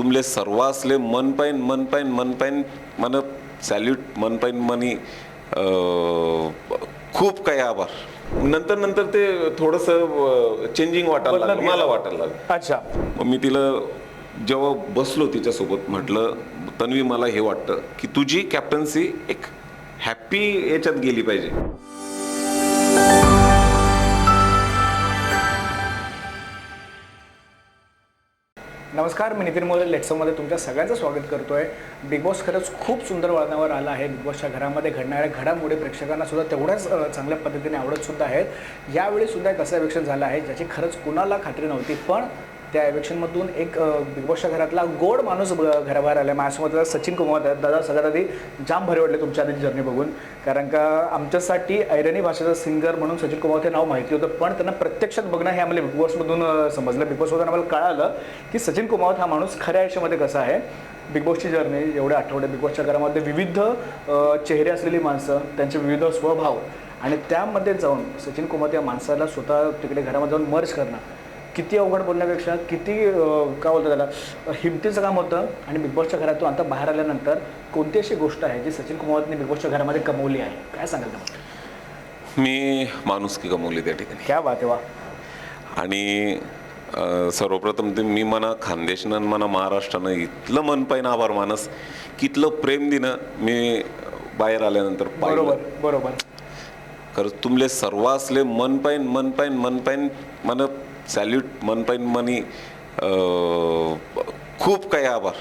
तुमले सर्वासले मन पाईन मन सॅल्यूट मन पाईन मनी खूप काही आभार. नंतर ते थोडंसं चेंजिंग वाटायला लागलं, मला वाटायला लागलं. अच्छा. मग मी तिला जेव्हा बसलो तिच्यासोबत म्हटलं, तन्वी मला हे वाटतं की तुझी कॅप्टन्सी एक हॅपी याच्यात गेली पाहिजे. नमस्कार, मी नितीन मोरे लेट्समध्ये तुमच्या सगळ्यांचं स्वागत करतोय. बिग बॉस खरंच खूप सुंदर वळणावर आला आहे. बिग बॉसच्या घरामध्ये घडणाऱ्या घडामोडी प्रेक्षकांना सुद्धा तेवढ्याच चांगल्या पद्धतीने आवडत सुद्धा आहेत. यावेळी सुद्धा एक असं इव्हेक्शन झालं आहे ज्याची खरंच कुणाला खात्री नव्हती, पण त्या इव्हेक्शनमधून एक बिग बॉसच्या घरातला गोड माणूस घराबाहेर आला. माझ्यासोबत सचिन कुमावत आहेत. दादा, सगळ्यात आधी जाम भारी वाटले तुमच्या आधी जर्नी बघून, कारण का आमच्यासाठी ऐरणी भाषेचा सिंगर म्हणून सचिन कुमावत हे नाव माहिती होतं, पण त्यांना प्रत्यक्षात बघणं हे आम्हाला बिग बॉसमधून समजलं. बिग बॉसमधून आम्हाला कळालं की सचिन कुमावत हा माणूस खऱ्या आयुष्यामध्ये कसा आहे. बिग बॉसची जर्नी एवढे आठवडे बिग बॉसच्या घरामध्ये विविध चेहरे असलेली माणसं, त्यांचे विविध स्वभाव, आणि त्यामध्ये जाऊन सचिन कुमावत या माणसाला स्वतः तिकडे घरामध्ये जाऊन मर्ज करणं किती अवघड बोलण्यापेक्षा किती काय बोलतं त्याला हिमतीचं काम होतं. आणि बिग बॉसच्या घरातून आता बाहेर आल्यानंतर कोणती अशी गोष्ट आहे जी सचिन कुमावतने बिग बॉसच्या घरामध्ये कमवली आहे, काय सांगाल तुम्हाला? मी माणुसकी गमवली त्या ठिकाणी. क्या बात आहे, वा. आणि सर्वप्रथम ते मी म्हणा खानदेशनं म्हणा महाराष्ट्रानं इथलं मन पाहिन आभार मानस की इथलं प्रेम दिनं मी बाहेर आल्यानंतर बरोबर बरोबर. खरंच तुमले सर्वासले मन पाईन मन सॅल्यूट मन पाईन मनी खूप काही आभार.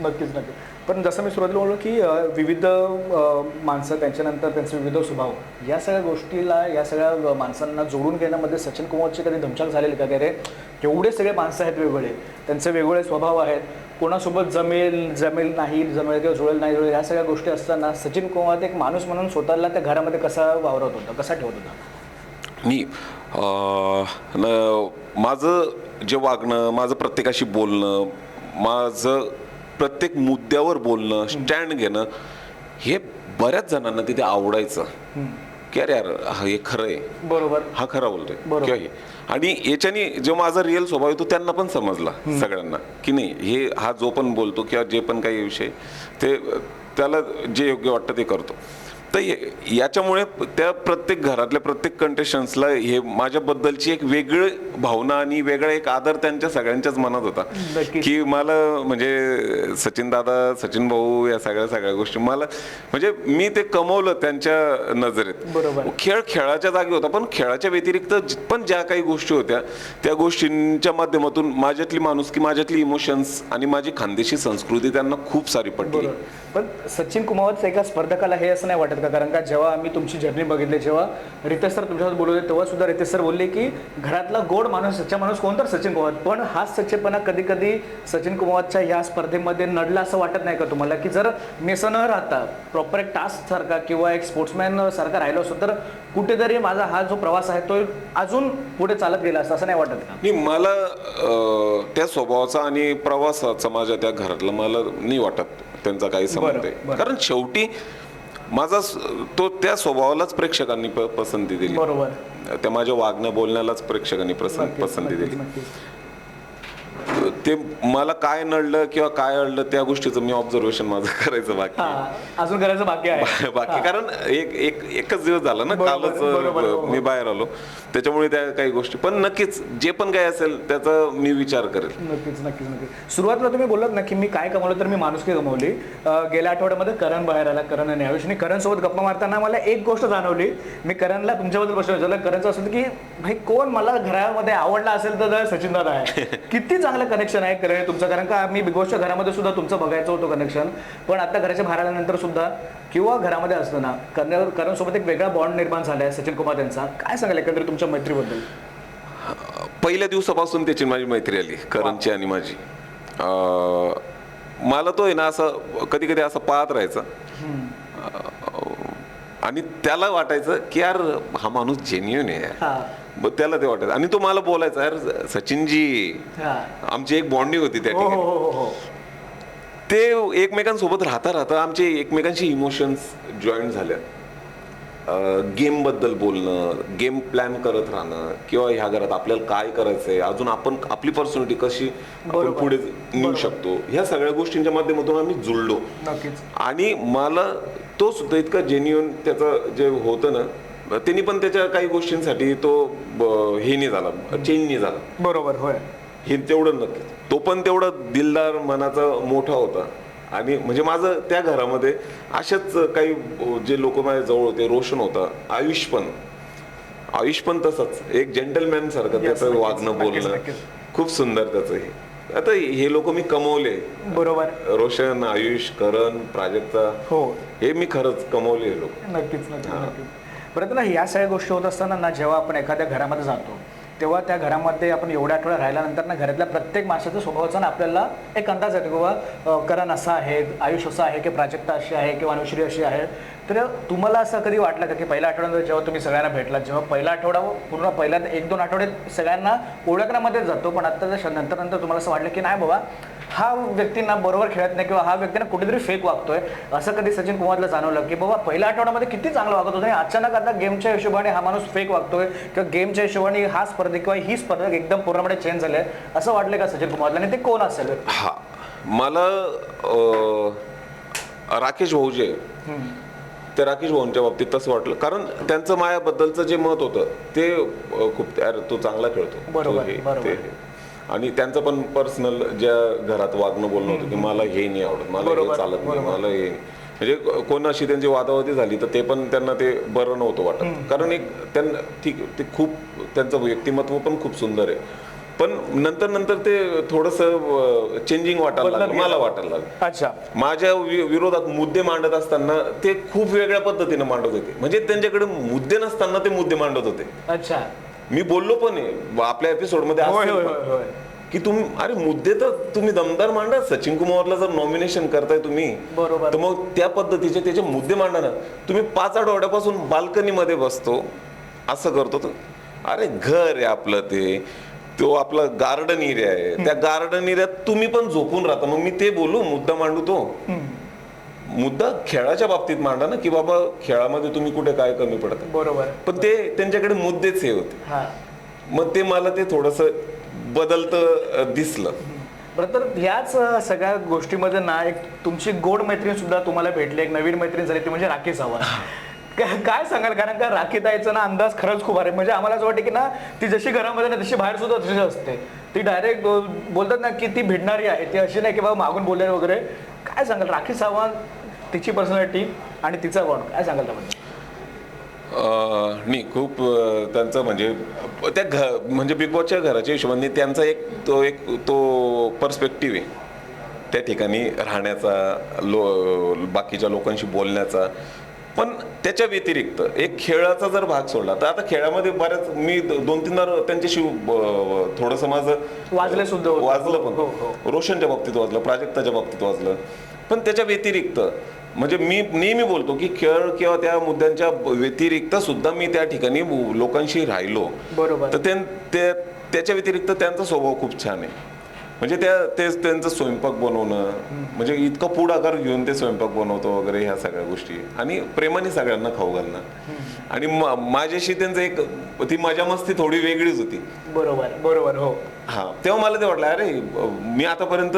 नक्कीच नक्की. पण जसं मी सुरुवातीला बोललो की विविध माणसं, त्यांच्यानंतर त्यांचे विविध स्वभाव, या सगळ्या गोष्टीला, या सगळ्या माणसांना जोडून घेण्यामध्ये सचिन कुमावतची कधी धमछाक झालेली का? रे एवढे सगळे माणसं आहेत वेगवेगळे, त्यांचे वेगवेगळे स्वभाव आहेत, कोणासोबत जमेल नाही जमेल किंवा जुळेल नाही जुळेल, ह्या सगळ्या गोष्टी असताना सचिन कुमावत एक माणूस म्हणून स्वतःला त्या घरामध्ये कसा वावरत होता, कसा ठेवत होता? मी माझं जे वागणं, माझं प्रत्येकाशी बोलणं, माझं प्रत्येक मुद्द्यावर बोलणं, स्टँड घेणं, हे बऱ्याच जणांना तिथे आवडायचं की अरे यार हे खरं आहे, बरोबर, हा खरा बोलतोय किंवा हे. आणि याच्याने जो माझा रिअल स्वभाव आहे तो त्यांना पण समजला सगळ्यांना की नाही, हे हा जो पण बोलतो किंवा जे पण काही विषय ते त्याला जे योग्य वाटतं ते करतो. तर याच्यामुळे त्या प्रत्येक घरातल्या प्रत्येक कंटेस्टंट्सला हे माझ्याबद्दलची एक वेगळी भावना आणि वेगळा एक आदर त्यांच्या सगळ्यांच्याच मनात होता की मला म्हणजे सचिन दादा, सचिन भाऊ, या सगळ्या गोष्टी मला म्हणजे मी ते कमवलं त्यांच्या नजरेत. बरोबर. खेळ खेळाच्या जागी होता, पण खेळाच्या व्यतिरिक्त पण ज्या काही गोष्टी होत्या त्या गोष्टींच्या माध्यमातून माझ्यातली माणुसकी, माझ्यातली इमोशन्स आणि माझी खानदेशी संस्कृती त्यांना खूप सारी पटली. पण सचिन कुमावत एका स्पर्धकाला हे असं नाही वाटत का? कारण का जेव्हा आम्ही तुमची जर्नी बघितली, जेव्हा रितेश सर तुमच्यासोबत बोलवले, तेव्हा सुद्धा रितेश सर बोलले की घरातला गोड माणूस, सच्चा माणूस कोण तर सचिन कुमावत. पण हा सच्चेपणा कधी कधी सचिन कुमावतच्या या स्पर्धेमध्ये नडला असं वाटत नाही का तुम्हाला? की जर मेसं न राहता प्रॉपर एक टास्क सारखा किंवा एक स्पोर्ट्समॅन सारखा राहिलो असतो तर कुठेतरी माझा हा जो प्रवास आहे तो अजून पुढे चालत गेला असं नाही वाटत का? नाही, मला त्या स्वभावाचा आणि प्रवासाचा माझ्या त्या घरातला मला नाही वाटत त्यांचा काही संबंध आहे. कारण शेवटी माझा तो त्या स्वभावालाच प्रेक्षकांनी पसंती दिली. बरोबर. त्या माझ्या वागण्या बोलण्यालाच प्रेक्षकांनी पसंती दिली. ते मला काय नडलं किंवा काय अडलं त्या गोष्टीचं मी ऑब्झर्वेशन माझं करायचं बाकी अजून करायचं बाकी आहे. कारण एकच दिवस झाला ना, कालच मी बाहेर आलो, त्याच्यामुळे त्या काही गोष्टी. पण नक्कीच जे पण काही असेल त्याचा मी विचार करेल. नक्कीच. सुरुवातीला तुम्ही बोललात ना की मी काय कमवलं, तर मी माणुसकी गमावली. गेल्या आठवड्यामध्ये करण बाहेर आला, करण आणि आयुष, आणि करण सोबत गप्पा मारताना मला एक गोष्ट जाणवली. मी करणला तुमच्याबद्दल प्रश्न विचारला. करणचं असं की भाई कोण मला घरामध्ये आवडला असेल तर सचिन दादा आहे. किती चांगलं कनेक्शन आहे करण तुमचं, कारण का मी बिग बॉसच्या घरामध्ये सुद्धा तुमचं बघायचं होतं कनेक्शन, पण आता घराच्या बाहेर आल्यानंतर सुद्धा किंवा घरामध्ये असताना करण सोबत एक वेगळा बॉन्ड निर्माण झाला आहे सचिन कुमार यांचा. काय सांगाल एकंदरीत तुमच्या मैत्रीबद्दल? पहिल्या दिवसापासून त्याची माझी मैत्री आली, करणची आणि माझी. मला तो आहे ना असं कधी कधी असं पाहत राहायचं आणि त्याला वाटायचं की यार हा माणूस जेन्युइन आहे. त्याला ते वाटायचं आणि तो मला बोलायचा, यार सचिनजी, आमची एक बॉन्डिंग होती त्या ठिकाणी. ते एकमेकांसोबत राहता आमचे एकमेकांशी इमोशन्स जॉईन झाल्या. गेमबद्दल बोलणं, गेम प्लॅन करत राहणं, किंवा ह्या घरात आपल्याला काय करायचंय, अजून आपण आपली पर्सनॅलिटी कशी आपण पुढे नेऊ शकतो, ह्या सगळ्या गोष्टींच्या माध्यमातून आम्ही जुळलो. नक्कीच. आणि मला तो सुद्धा इतका जेन्युइन त्याचं जे होतं ना, त्यांनी पण त्याच्या काही गोष्टींसाठी तो हे नाही झाला, चेंज नाही झाला. बरोबर, होय. हे तेवढं नक्की, तो पण तेवढा दिलदार मनाचा मोठा होता. आणि म्हणजे माझं त्या घरामध्ये अशाच काही जे लोक माझ्या जवळ होते, रोशन होता, आयुष पण तसंच एक जेंटलमॅन सारखं त्याचं वागणं, बोलणं खूप सुंदर त्याचं. हे आता हे लोक मी कमवले. बरोबर. रोशन, आयुष, करण, प्राजक्ता, हो, हे मी खरंच कमवले हे लोक. नक्कीच नक्कीच नक्कीच. परंतु ना या सगळ्या गोष्टी होत असताना ना, जेव्हा आपण एखाद्या घरामध्ये जातो तेव्हा त्या घरामध्ये आपण एवढ्या आठवड्या राहिल्यानंतर ना घरातल्या प्रत्येक माणसाच्या स्वभावाचा ना आपल्याला एक अंदाज येतो की बाबा करण असा आहे, आयुष असा आहे, की प्राजक्ता अशी आहे, किंवा अनुश्री अशी आहे. तर तुम्हाला असं कधी वाटलं का की पहिल्या आठवड्यात जेव्हा तुम्ही सगळ्यांना भेटलात, जेव्हा पहिला आठवडा पूर्ण पहिल्या 1-2 आठवड्यात सगळ्यांना ओळखण्यामध्ये जातो, पण आता नंतर तुम्हाला असं वाटलं की नाही बाबा हा व्यक्तींना बरोबर खेळत नाही, किंवा हा व्यक्तींना कुठेतरी फेक वागतोय, असं कधी सचिन कुमारला जाणवलं की बाबा पहिल्या आठवड्यामध्ये किती चांगलं वागत होतं आणि अचानक आता गेमच्या हिशोबाने हा माणूस फेक वागतोय, किंवा गेमच्या हिशोबाने हा स्पर्धक किंवा ही स्पर्धक एकदम पूर्णपणे चेंज झाले, असं वाटलं का सचिन कुमारला? आणि ते कोण असेल? हा, मला राकेश भाऊ जे ते राकेश भाऊंच्या बाबतीत तसं वाटलं, कारण त्यांचं माझ्याबद्दलचं जे मत होतं ते खूप, यार तो चांगला खेळतो, बरोबर. आणि त्यांचं पण पर्सनल ज्या घरात वागणं बोलणं होतं की मला हे नाही आवडत, मला हे चालत नाही, मला हे, म्हणजे कोण अशी त्यांची वादावादी झाली तर ते पण त्यांना ते बरं नव्हतं वाटत. कारण एक त्यांना ठीक, ते खूप त्यांचं व्यक्तिमत्व पण खूप सुंदर आहे, पण नंतर ते थोडंसं चेंजिंग वाटायला लागलं, मला वाटायला लागलं. अच्छा. माझ्या विरोधात मुद्दे मांडत असताना ते खूप वेगळ्या पद्धतीने मांडत होते, म्हणजे त्यांच्याकडे मुद्दे नसताना ते मुद्दे मांडत होते. अच्छा. मी बोललो पण आहे आपल्या एपिसोडमध्ये की तुम्ही, अरे मुद्दे तर तुम्ही दमदार मांडा. सचिन कुमारला जर नॉमिनेशन करताय तुम्ही, बरोबर, तर मग त्या पद्धतीचे त्याचे मुद्दे मांडा ना. तुम्ही 5 आठवड्यापासून बाल्कनीमध्ये बसतो, असं करतो तर, अरे घर आहे आपलं, तो आपला गार्डन एरिया आहे, त्या गार्डन एरियात तुम्ही पण झोपून राहता. मग मी ते बोलू, मुद्दा मांडू, तो मुद्दा खेळाच्या बाबतीत मांडा ना, की बाबा खेळामध्ये तुम्ही कुठे काय कमी पडता. बरोबर. पण ते त्यांच्याकडे मुद्देच हे होते. मग ते मला ते थोडस बदलतं दिसलं. बरं, तर ह्याच सगळ्या गोष्टीमध्ये ना एक तुमची गोड मैत्रीण सुद्धा तुम्हाला भेटली, एक नवीन मैत्रीण झाली, ती म्हणजे राखी सावंत. काय सांगाल? कारण का राखीताईचा ना अंदाज खरंच खूप आहे. म्हणजे आम्हाला असं वाटतं की ना ती जशी घरामध्ये ना तशी बाहेर सुद्धा तशी असते. ती डायरेक्ट बोलतात ना की ती भिडणारी आहे, ती अशी नाही की बाबा मागून बोलणारी वगैरे. काय सांगाल राखी सावंत, तिची पर्सनॅलिटी आणि तिचा गुण, काय सांगाल त्याबद्दल? नाही, खूप त्यांचं म्हणजे त्या म्हणजे बिग बॉसच्या घराच्या हिशोबाने त्यांचा तो पर्स्पेक्टिव्ह आहे त्या ठिकाणी राहण्याचा, बाकीच्या लोकांशी बोलण्याचा. पण त्याच्या व्यतिरिक्त एक खेळाचा जर भाग सोडला तर आता खेळामध्ये बऱ्याच मी 2-3दा त्यांच्याशी थोडंसं माझं वाजलं पण, रोशनच्या बाबतीत वाजलं, प्राजक्ताच्या बाबतीत वाजलं. पण त्याच्या व्यतिरिक्त म्हणजे मी नेहमी बोलतो की खेळ किंवा त्या मुद्द्यांच्या व्यतिरिक्त सुद्धा मी त्या ठिकाणी लोकांशी राहिलो. बरोबर. तर त्याच्या व्यतिरिक्त त्यांचा स्वभाव खूप छान आहे. म्हणजे तेच त्यांचं स्वयंपाक बनवणं, म्हणजे इतका पुढाकार घेऊन ते स्वयंपाक बनवतो वगैरे, ह्या सगळ्या गोष्टी, आणि प्रेमाने सगळ्यांना खाऊ घालणं. आणि माझ्याशी त्यांचं ती मजा मस्ती थोडी वेगळीच होती. बरोबर. हो. हा, तेव्हा मला ते वाटलं, अरे मी आतापर्यंत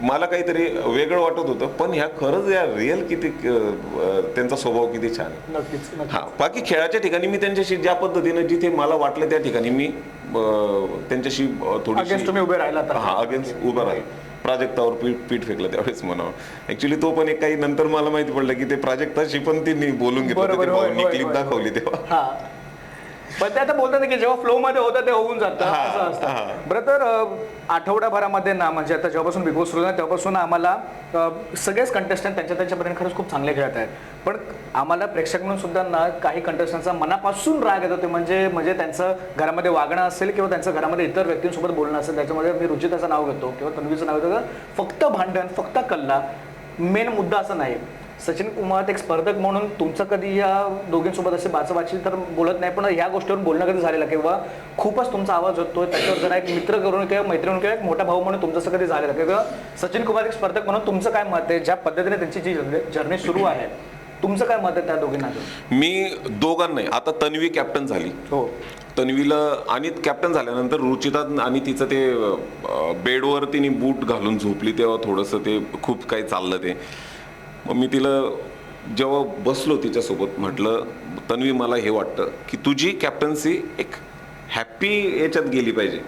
मला काहीतरी वेगळं वाटत होतं, पण ह्या खरंच या रिअल किती त्यांचा स्वभाव किती छान. नक्कीच. हा, बाकी खेळाच्या ठिकाणी मी त्यांच्याशी ज्या पद्धतीने जिथे मला वाटलं त्या ठिकाणी मी त्यांच्याशी अगेन्स्ट तुम्ही उभे राहिला. हा, अगेन्स्ट उभं राहील. प्राजक्तावर पीठ फेकलं त्यावेळेस म्हणावं. ऍक्च्युली तो पण एक काही नंतर मला माहिती पडलं की ते प्राजक्ताशी पण ती बोलून घेतलं, क्लिप दाखवली तेव्हा. पण ते आता बोलतात की जेव्हा फ्लो मध्ये होतं ते होऊन जातं, असं असतं. बरं, तर आठवड्याभरामध्ये ना, म्हणजे आता जेव्हापासून बिग बॉस सुरू झाला तेव्हापासून आम्हाला सगळेच कंटेस्टंट त्यांच्यापर्यंत खरंच खूप चांगले खेळत आहेत. पण आम्हाला प्रेक्षक म्हणून सुद्धा ना काही कंटेस्टंटचा मनापासून राग येत होते. म्हणजे त्यांचं घरामध्ये वागणं असेल किंवा त्यांचं घरामध्ये इतर व्यक्तींसोबत बोलणं असेल, त्याच्यामध्ये मी रुचिताचं नाव घेतो किंवा तन्वीचं नाव घेतो. फक्त भांडण, फक्त कल्ला, मेन मुद्दा असं नाही. सचिन कुमार एक स्पर्धक म्हणून तुमचं कधी या दोघींसोबत असे बाचाबाची तर बोलत नाही, पण ह्या गोष्टीवर बोलणं कधी झालेलं किंवा खूपच तुमचा आवाज होतोय त्याच्यावर जरा एक मित्र करून किंवा मैत्रीण किंवा एक मोठा भाऊ म्हणून तुमचं असं कधी झालेलं किंवा सचिन कुमार एक स्पर्धक म्हणून तुमचं काय मत आहे? ज्या पद्धतीने त्यांची जी जर्नी सुरू आहे तुमचं काय मत आहे त्या दोघींना? मी दोघांनाही, आता तन्वी कॅप्टन झाली, हो, तन्वीला आणि कॅप्टन झाल्यानंतर रुचिता आणि तिचं ते बेडवर तिने बूट घालून झोपली तेव्हा थोडंसं ते खूप काही चाललं ते. मग मी तिला जेव्हा बसलो तिच्यासोबत म्हटलं, तन्वी मला हे वाटतं की तुझी कॅप्टन्सी एक हॅप्पी याच्यात गेली पाहिजे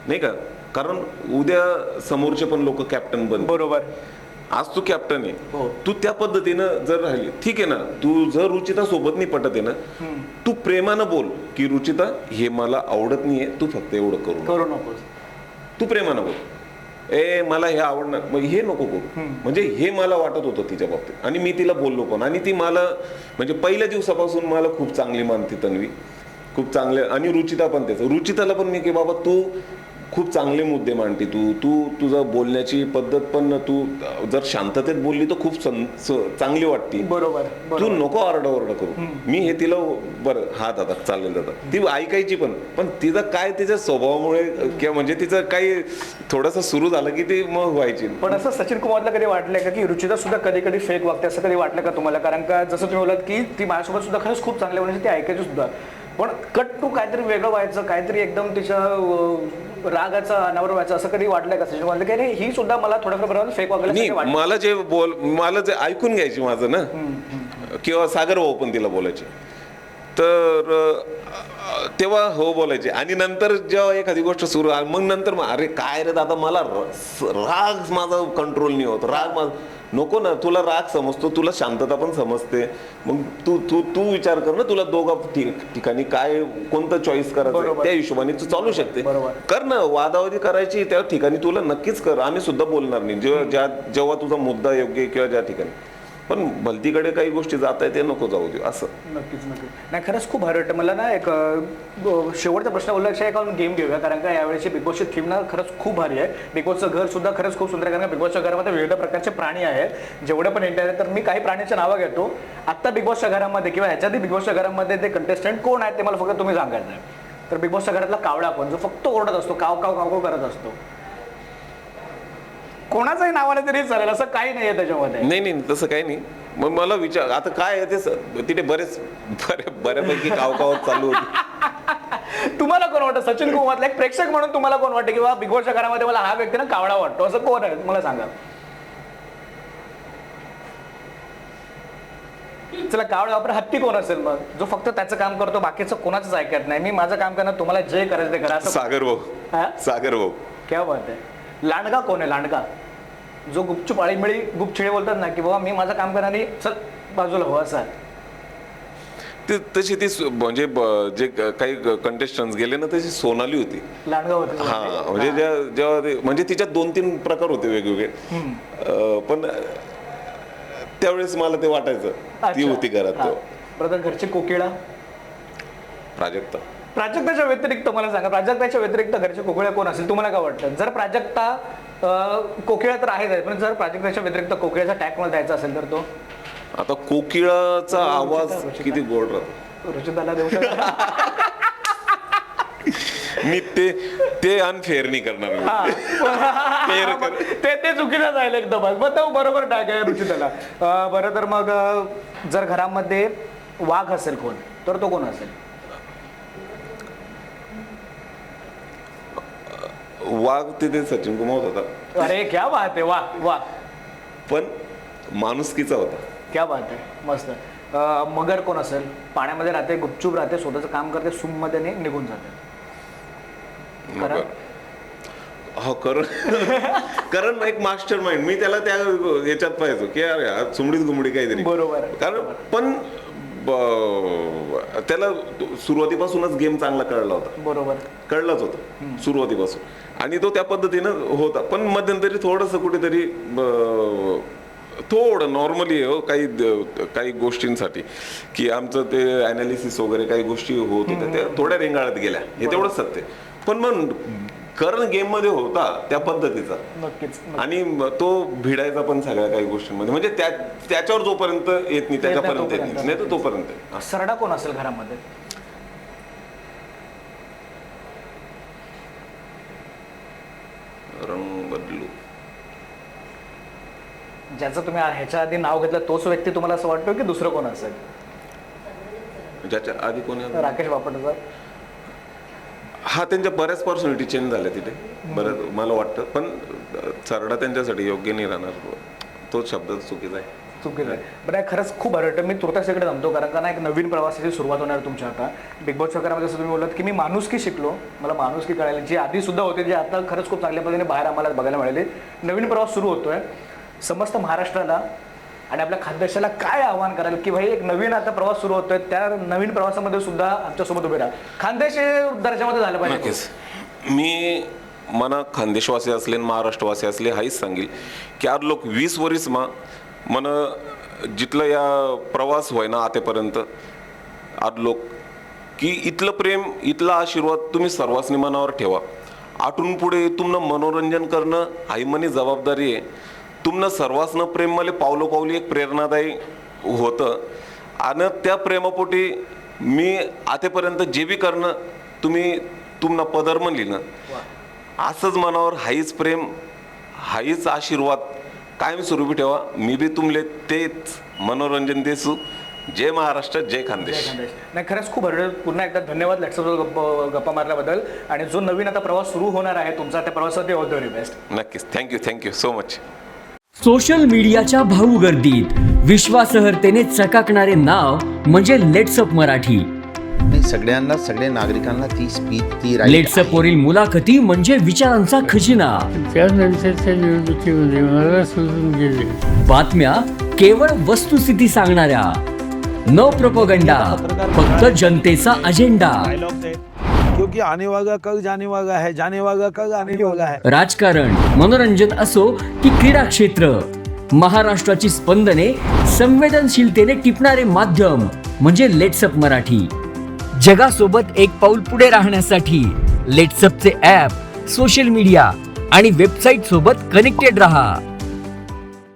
नाही का, कारण उद्या समोरचे पण लोक कॅप्टन बनतील. बरोबर. आज तू कॅप्टन आहे, हो. तू त्या पद्धतीनं जर राहिली ठीक आहे ना. तू जर रुचिता सोबत नाही पटत आहे ना, तू प्रेमानं बोल की रुचिता हे मला आवडत नाहीये, तू फक्त एवढं करू नकोस. तू प्रेमानं बोल, मला हे आवडणार, मग हे नको करू. म्हणजे हे मला वाटत होतं तिच्या बाबतीत आणि मी तिला बोललो पण, आणि ती मला म्हणजे पहिल्या दिवसापासून मला खूप चांगली मानते तन्वी, खूप चांगले. आणि रुचिता पण त्याचं, रुचिताला पण मी की बाबा तू खूप चांगले मुद्दे मांडते, तू तुझं बोलण्याची पद्धत पण, तू जर शांततेत बोलली तर खूप चांगली वाटते. बरोबर. तू नको आरडाओरडा करू. मी हे तिला बरं हा दादा चालेल दादा, ती ऐकायची पण तिचं काय तिच्या स्वभावामुळे किंवा म्हणजे तिचं काही थोडंसं सुरू झालं की ती मग व्हायची. पण असं सचिन कुमारला कधी वाटलंय का की रुचिता सुद्धा कधी कधी फेक वागते, असं कधी वाटलं का तुम्हाला? कारण का जसं तुम्ही बोलात की ती माझ्यासोबत सुद्धा खरंच खूप चांगल्या म्हणजे ती ऐकायची सुद्धा, पण कट टू काहीतरी वेगळं व्हायचं, काहीतरी एकदम तिच्या रागाचा अनावर व्हायचं, असं कधी वाटलंय का सचिन कुमारला की ही सुद्धा मला थोड्याफार प्रमाणात फेक वागलं? मला जे ऐकून घ्यायची माझं ना, किंवा सागर भाऊ पण तिला बोलायचे, तर तेव्हा हो बोलायचे. आणि नंतर जेव्हा एखादी गोष्ट सुरू मग नंतर अरे काय रे दादा, मला राग माझा कंट्रोल नाही होत, राग माझा नको ना, तुला राग समजतो, तुला शांतता पण समजते, मग तू विचार कर ना, तुला दोघा ठिकाणी काय कोणतं चॉईस करायचं त्या हिशोबाने तू चालू शकते. कर ना, वादावादी करायची त्या ठिकाणी तुला नक्कीच कर, आम्ही सुद्धा बोलणार नाही जेव्हा तुझा मुद्दा योग्य किंवा ज्या ठिकाणी, पण भलतीकडे काही गोष्टी जात आहे ते नको जाऊ दे असं. नक्कीच. नाही खरंच खूप भारी वाटतं मला ना. एक शेवटचा प्रश्न बोलण्यापेक्षा एक गेम घेऊया, कारण का यावेळेची बिग बॉसची थीम ना खरंच खूप भारी आहे. बिग बॉसचं घर सुद्धा खरंच खूप सुंदर आहे, कारण का बिग बॉसच्या घरामध्ये विविध प्रकारचे प्राणी आहेत. जेवढे पण एंटर आहेत तर मी काही प्राण्यांची नावं घेतो. आत्ता बिग बॉसच्या घरामध्ये किंवा ह्याच्याआधी बिग बॉसच्या घरामध्ये ते कंटेस्टंट कोण आहेत ते मला फक्त तुम्ही सांगायचं आहे. तर बिग बॉसच्या घरातला कावळा कोण, जो फक्त ओरडत असतो, काव काव काव काव करत असतो, कोणाचाही नावाने तरी चालेल, असं काही नाही आहे त्याच्यामध्ये? नाही तसं काही नाही. मग मला विचार आता काय आहे ते, तिथे बऱ्यापैकी काव चालू होती. तुम्हाला कोण वाटतं सचिन कुमारला एक प्रेक्षक म्हणून तुम्हाला कोण वाटतं किंवा बिग बॉसच्या घरामध्ये मला हा व्यक्ती ना कावळा वाटतो, असं कोण आहे मला सांगा? चला कावळा वापर, हत्ती कोण असेल मग, जो फक्त त्याचं काम करतो, बाकीचं कोणाचंच ऐकत नाही, मी माझं काम करणार, तुम्हाला जे करायचं ते करा? सागर भाऊ. क्या बात आहे. लांडगा कोण आहे? लांडगा जो गुपचूप आळीमिळी गुपछिळे बोलतात ना की बाबा मी माझं काम करणार नाही, चल बाजूला हो, असं तशी ती म्हणजे जे काही कंटेस्टंट गेले ना तशी सोनाली होती, लांडगा होती. हा म्हणजे जेव्हा म्हणजे तिच्यात 2-3 प्रकार होते वेगवेगळे, पण त्यावेळेस मला ते वाटायचं ती होती घरात. ब्रदर घरचे कोकिळा प्राजक्ताच्या व्यतिरिक्त मला सांगा, प्राजक्ताच्या व्यतिरिक्त घरचे कोकिळा कोण असेल तुम्हाला काय वाटतं? जर प्राजक्ता कोकिळा तर आहेच, पण जर प्राजक्ताच्या व्यतिरिक्त कोकिळाचा टॅग मला द्यायचा असेल तर तो? आता कोकिळाचा आवाज किती गोड राहतो, रुचिताला देऊ शकतो मी ते अनफेअर नाही करणार, ते चुकीचं जाईल एकदम. मग तो बरोबर टॅग आहे रुचिताला. बरं, तर मग जर घरामध्ये वाघ असेल कोण तर तो कोण असेल? वाघ ते सचिन कुमार होता. अरे क्या बात आहे, वा वा. पण माणुसकीचा होता. क्या बात आहे, मस्त. मगर कोण असेल? पाण्यामध्ये राहते, गुपचूप राहते, स्वतःचं काम करते, सूम मध्ये निघून जाते. हो करण एक मास्टर माइंड, मी त्याला त्या याच्यात पाहायचो की अरे सुमडीत गुमडी काहीतरी. बरोबर. कारण पण त्याला सुरुवातीपासूनच गेम चांगला कळला होता. बरोबर, कळलाच होता सुरुवातीपासून, आणि तो त्या पद्धतीनं होता. पण मध्यंतरी थोडंसं कुठेतरी थोडं नॉर्मली काही गोष्टींसाठी की आमचं ते अनालिसिस वगैरे काही गोष्टी होत होत्या, त्या थोड्या रेंगाळत गेल्या, हे तेवढंच सत्य. पण मग करण गेम मध्ये होता त्या पद्धतीचा, नक्कीच. आणि तो भिडायचा पण सगळ्या काही गोष्टींमध्ये, म्हणजे त्याच्यावर जोपर्यंत येत नाही त्याच्यापर्यंत येत नाही तर तोपर्यंत. सरडा कोण असेल घरामध्ये? रंग बदलू ज्याचं तुम्ही ह्याच्या आधी नाव घेतलं तोच व्यक्ती तुम्हाला असं वाटतं की दुसरं कोण असेल? ज्याच्या आधी कोणी आलं? राकेश बापट सर. हा, त्यांच्या बऱ्याच पर्सनॅलिटी चेंज झाल्या तिथे बरं मला वाटतं, पण चरडा त्यांच्यासाठी योग्य नाही राहणार, तोच शब्द चुकीचा आहे. चुकीचं आहे. बरं, खरंच खूप बरं वाटतं. मी तुर्तास इकडे जमतो कारण का ना एक नवीन प्रवासाची सुरुवात होणार तुमच्या आता बिग बॉसच्या घरामध्ये. जसं तुम्ही बोललात की मी माणुसकी शिकलो, मला माणुसकी कळाली, जी आधी सुद्धा होते, जे आता खरंच खूप चांगल्या पद्धतीने बाहेर आम्हाला बघायला मिळाले. नवीन प्रवास सुरू होतोय. समस्त महाराष्ट्राला आणि आपल्या खानदेशाला काय आव्हान कराल की भाई एक नवीन आता प्रवास सुरू होतोय, त्या नवीन प्रवासामध्ये सुद्धा आमच्यासोबत उभे राहा. खानदेश हे दर्जामध्ये झालं पाहिजे. नक्कीच. मी मना खानदेशवासी असले महाराष्ट्रवासी असले हाच सांगेल की आज लोक 20 वर्ष मन जिथलं या प्रवास होय ना आतापर्यंत आज लोक की इथलं प्रेम इथला आशीर्वाद तुम्ही सर्वांनी मनावर ठेवा. आठून पुढे तुमनं मनोरंजन करणं आई मनी जबाबदारी आहे. तुमनं सर्वांना प्रेम मला पावलो पावली एक प्रेरणादायी होतं आणि त्या प्रेमापोटी मी आतापर्यंत जे बी करणं तुम्ही तुमना पदर म्हणली ना, असंच मनावर हाईच प्रेम हाईच आशीर्वाद कायम स्वरूपी ठेवा. मी बी तुमले तेच मनोरंजन देसू. जय महाराष्ट्र, जय खानदेश. नाही, खरंच खूप बरं. पुन्हा एकदा धन्यवाद लॅट्सअप गप्पा मारल्याबद्दल. आणि जो नवीन आता प्रवास सुरू होणार आहे तुमचा, त्या प्रवासासाठी ऑल द व्हेरी बेस्ट. नक्कीच. Thank you so much. सोशल मीडियाच्या भाऊ गर्दीत विश्वासार्हतेने चकाकणारे नाव म्हणजे लेट्सअप मराठी. सगळ्यांना, सगळ्या नागरिकांना ती स्पीच, ती right लेट्सअप आहे. वरील मुलाखती म्हणजे विचारांचा खजिना. त्यानंतरच्या निवडणुकीमध्ये मला सोडून गेले. बातम्या केवळ वस्तुस्थिती सांगणाऱ्या, न प्रोपगंडा, फक्त जनतेचा अजेंडा. क्योंकि आने वाला कल जाने वाला है, जाने वाला कल आने वाला है. राजकारण, मनोरंजन असो की क्रीडा क्षेत्र, महाराष्ट्राची स्पंदने संवेदनशीलतेने टिपणारे माध्यम म्हणजे लेट्सअप मराठी. जगासोबत एक पाऊल पुढे राहण्यासाठी लेट्सअपचे ॲप, सोशल मीडिया आणि वेबसाईट सोबत कनेक्टेड रहा.